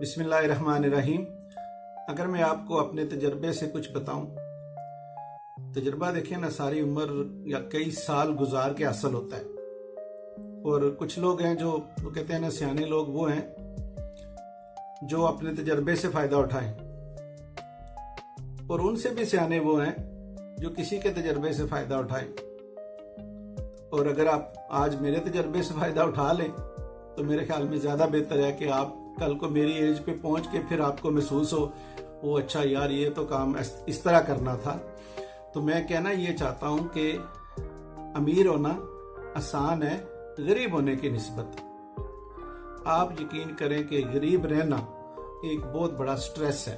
बिस्मिल्लाहिर्रहमानिर्रहीम। अगर मैं आपको अपने तजर्बे से कुछ बताऊं, तजर्बा देखिए ना, सारी उम्र या कई साल गुजार के हासिल होता है। और कुछ लोग हैं जो वो कहते हैं ना, सियाने लोग वो हैं जो अपने तजर्बे से फायदा उठाएं, और उनसे भी सियाने वो हैं जो किसी के तजर्बे से फायदा उठाएं। और अगर आप आज मेरे तजर्बे से फायदा उठा लें तो मेरे ख्याल में ज्यादा बेहतर है कि आप कल को मेरी एज पे पहुंच के फिर आपको महसूस हो वो अच्छा यार ये तो काम इस तरह करना था। तो मैं कहना ये चाहता हूं कि अमीर होना आसान है गरीब होने की निस्बत। आप यकीन करें कि गरीब रहना एक बहुत बड़ा स्ट्रेस है।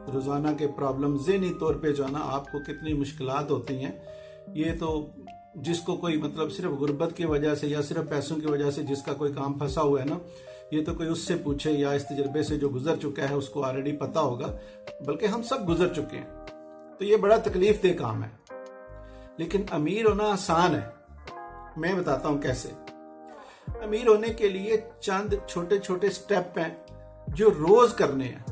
रोजाना के प्रॉब्लम ज़हनी तौर पे जो है ना, आपको कितनी मुश्किलात होती हैं, ये तो जिसको कोई मतलब सिर्फ गुर्बत की वजह से या सिर्फ पैसों की वजह से जिसका कोई काम फंसा हुआ है ना, ये तो कोई उससे पूछे या इस तजर्बे से जो गुजर चुका है उसको ऑलरेडी पता होगा, बल्कि हम सब गुजर चुके हैं। तो ये बड़ा तकलीफ दे काम है। लेकिन अमीर होना आसान है। मैं बताता हूं कैसे। अमीर होने के लिए चंद छोटे छोटे स्टेप हैं जो रोज करने हैं,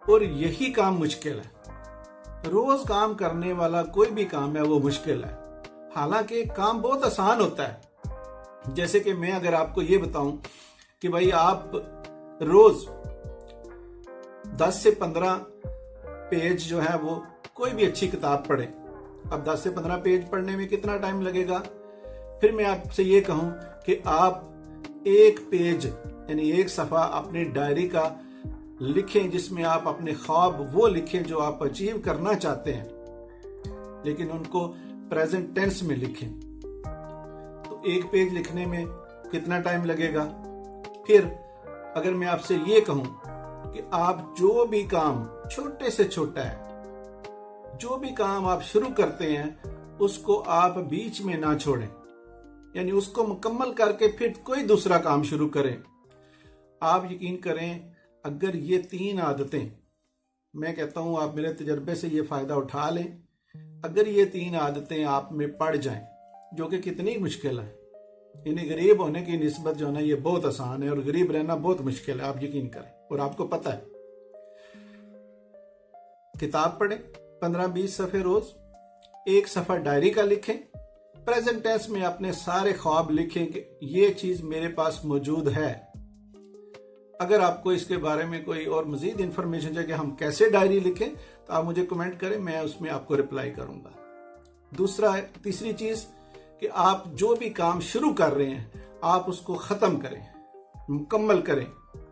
और यही काम मुश्किल है। रोज काम करने वाला कोई भी काम है वो मुश्किल है, हालांकि काम बहुत आसान होता है। जैसे कि मैं अगर आपको ये बताऊं कि भाई आप रोज 10 से 15 पेज जो है वो कोई भी अच्छी किताब पढ़ें। अब 10 से 15 पेज पढ़ने में कितना टाइम लगेगा? फिर मैं आपसे ये कहूं कि आप एक पेज यानी एक सफा अपनी डायरी का लिखें, जिसमें आप अपने ख्वाब वो लिखें जो आप अचीव करना चाहते हैं, लेकिन उनको प्रेजेंट टेंस में लिखें। तो एक पेज लिखने में कितना टाइम लगेगा? फिर अगर मैं आपसे ये कहूं कि आप जो भी काम छोटे से छोटा है, जो भी काम आप शुरू करते हैं उसको आप बीच में ना छोड़ें, यानी उसको मुकम्मल करके फिर कोई दूसरा काम शुरू करें। आप यकीन करें, अगर ये 3 आदतें, मैं कहता हूं आप मेरे तजर्बे से ये फायदा उठा लें, अगर ये 3 आदतें आप में पड़ जाएं, जो कि कितनी मुश्किल है, यानी गरीब होने की निस्बत जो है ना ये बहुत आसान है और गरीब रहना बहुत मुश्किल है, आप यकीन करें। और आपको पता है, किताब पढ़ें 15-20 सफ़े रोज, एक सफ़ा डायरी का लिखें, प्रेजेंट टेंस में अपने सारे ख्वाब लिखें कि ये चीज मेरे पास मौजूद है। अगर आपको इसके बारे में कोई और मजीद इंफॉर्मेशन चाहिए कि हम कैसे डायरी लिखें तो आप मुझे कमेंट करें, मैं उसमें आपको रिप्लाई करूंगा। तीसरी चीज कि आप जो भी काम शुरू कर रहे हैं आप उसको खत्म करें, मुकम्मल करें,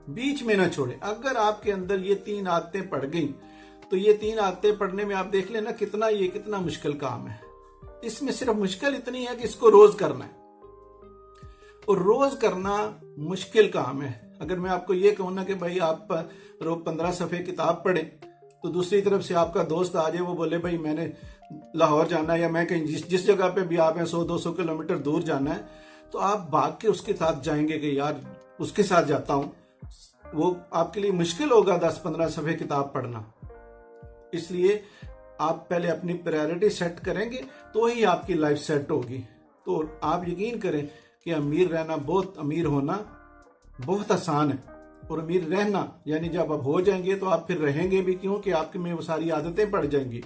बीच में ना छोड़ें। अगर आपके अंदर ये 3 आदतें पड़ गई तो ये 3 आदतें पढ़ने में आप देख लेना कितना मुश्किल काम है। इसमें सिर्फ मुश्किल इतनी है कि इसको रोज करना है, और रोज करना मुश्किल काम है। अगर मैं आपको ये कहूँ ना कि भाई आप रोज 15 सफ़े किताब पढ़ें, तो दूसरी तरफ से आपका दोस्त आ जाए, वो बोले भाई मैंने लाहौर जाना है या मैं कहीं जिस जगह पे भी आप 100-200 किलोमीटर दूर जाना है, तो आप भाग के उसके साथ जाएंगे कि यार उसके साथ जाता हूं। वो आपके लिए मुश्किल होगा 10-15 सफ़े किताब पढ़ना। इसलिए आप पहले अपनी प्रायोरिटी सेट करेंगे तो ही आपकी लाइफ सेट होगी। तो आप यकीन करें कि अमीर होना बहुत आसान है, और अमीर रहना यानी जब आप हो जाएंगे तो आप फिर रहेंगे भी, क्योंकि आपके में वो सारी आदतें पड़ जाएंगी।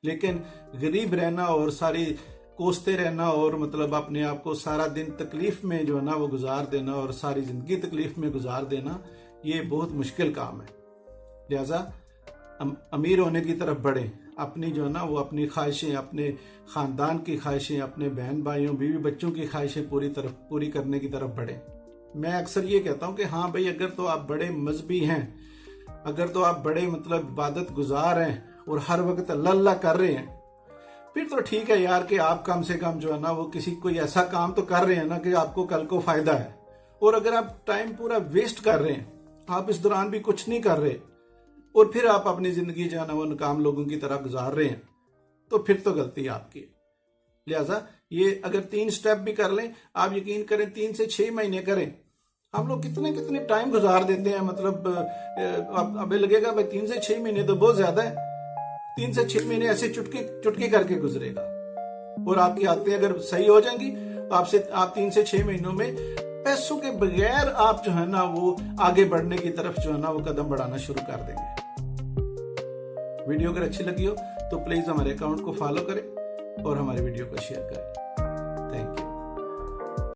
लेकिन गरीब रहना और सारी कोसते रहना और मतलब अपने आप को सारा दिन तकलीफ में जो है ना वो गुजार देना और सारी जिंदगी तकलीफ में गुजार देना, ये बहुत मुश्किल काम है। लिहाजा अमीर होने की तरफ बढ़ें, अपनी जो है ना वो अपनी ख्वाहिशें, अपने खानदान की ख्वाहिशें, अपने बहन भाइयों बीवी बच्चों की ख्वाहिशें पूरी करने की तरफ बढ़ें। मैं अक्सर ये कहता हूं कि हाँ भाई, अगर तो आप बड़े मजहबी हैं, अगर तो आप बड़े मतलब इबादत गुजार हैं और हर वक्त अल्लाह कर रहे हैं, फिर तो ठीक है यार कि आप कम से कम जो है ना वो कोई ऐसा काम तो कर रहे हैं ना कि आपको कल को फायदा है। और अगर आप टाइम पूरा वेस्ट कर रहे हैं, आप इस दौरान भी कुछ नहीं कर रहे, और फिर आप अपनी जिंदगी जो है ना वो नाकाम लोगों की तरह गुजार रहे हैं, तो फिर तो गलती आपकी। लिहाजा ये अगर 3 स्टेप भी कर लें, आप यकीन करें 3 से 6 महीने करें। हम लोग कितने टाइम गुजार देते हैं, मतलब अब लगेगा भाई 3 से 6 महीने तो बहुत ज्यादा है। 3 से 6 महीने ऐसे चुटकी करके गुजरेगा, और आपकी आदतें अगर सही हो जाएंगी तो आप 3 से 6 महीनों में पैसों के बगैर आप जो है ना वो आगे बढ़ने की तरफ जो है ना वो कदम बढ़ाना शुरू कर देंगे। वीडियो अगर अच्छी लगी हो तो प्लीज हमारे अकाउंट को फॉलो करें और हमारे वीडियो को शेयर करें। Thank you.